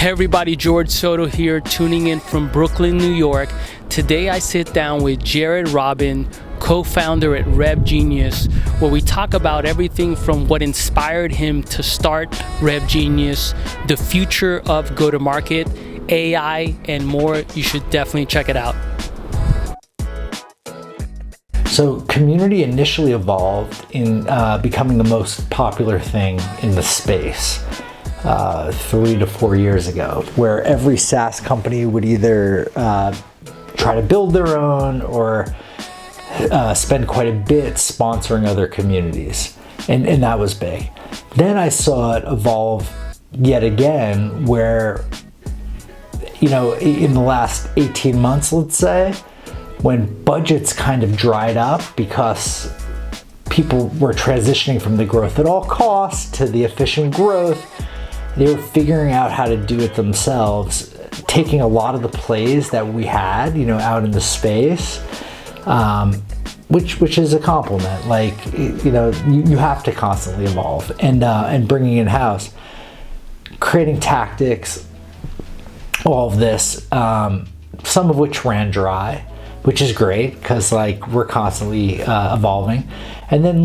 Hey everybody, George Soto here, tuning in from Brooklyn, New York. Today I sit down with Jared Robin, co-founder at Rev Genius, where we talk about everything from what inspired him to start Rev Genius, the future of go-to-market, AI, and more. You should definitely check it out. So community initially evolved in becoming the most popular thing in the space 3 to 4 years ago, where every SaaS company would either try to build their own or spend quite a bit sponsoring other communities. And that was big. Then I saw it evolve yet again where, in the last 18 months, let's say, when budgets kind of dried up because people were transitioning from the growth at all costs to the efficient growth, they were figuring out how to do it themselves, taking a lot of the plays that we had, out in the space, which is a compliment. You have to constantly evolve and bringing in-house, creating tactics, all of this, some of which ran dry, which is great because we're constantly evolving. And then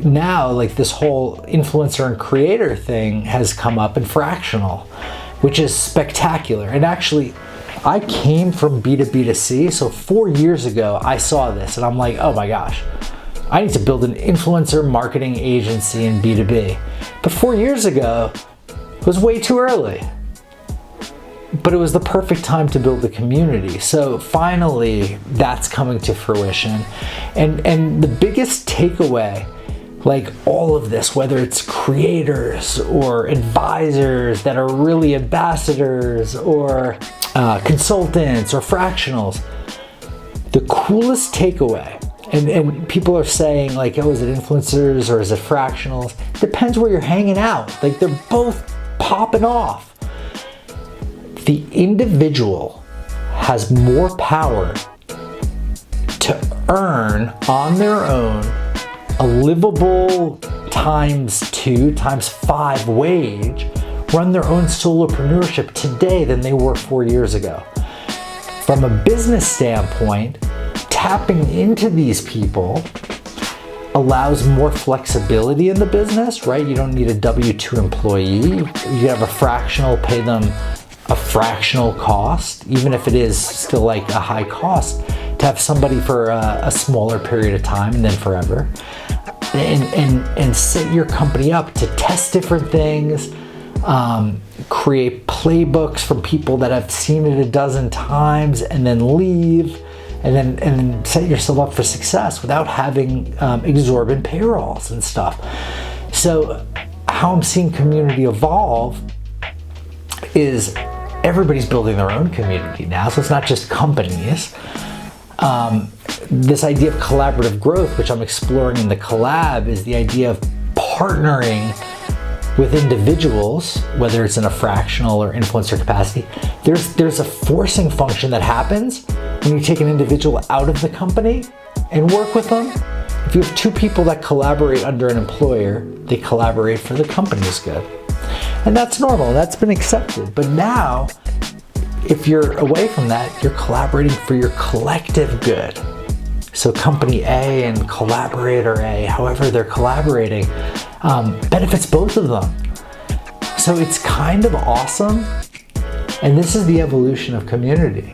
now this whole influencer and creator thing has come up in Fractional, which is spectacular. And actually, I came from B2B2C, so 4 years ago I saw this and I'm like, oh my gosh, I need to build an influencer marketing agency in B2B. But 4 years ago, it was way too early. But it was the perfect time to build a community. So finally, that's coming to fruition. And the biggest takeaway, all of this, whether it's creators or advisors that are really ambassadors or consultants or fractionals, the coolest takeaway, and people are saying is it influencers or is it fractionals? Depends where you're hanging out. They're both popping off. The individual has more power to earn on their own a livable ×2, ×5 wage, run their own solopreneurship today than they were 4 years ago. From a business standpoint, tapping into these people allows more flexibility in the business, right? You don't need a W-2 employee. You have a fractional, pay them a fractional cost, even if it is still a high cost, to have somebody for a smaller period of time and then forever, and set your company up to test different things, create playbooks from people that have seen it a dozen times and then leave, and then set yourself up for success without having exorbitant payrolls and stuff. So how I'm seeing community evolve is everybody's building their own community now, so it's not just companies. This idea of collaborative growth, which I'm exploring in the collab, is the idea of partnering with individuals, whether it's in a fractional or influencer capacity. There's a forcing function that happens when you take an individual out of the company and work with them. If you have two people that collaborate under an employer, they collaborate for the company's good. And that's normal, that's been accepted. But now, if you're away from that, you're collaborating for your collective good. So company A and collaborator A, however they're collaborating, benefits both of them. So it's kind of awesome. And this is the evolution of community.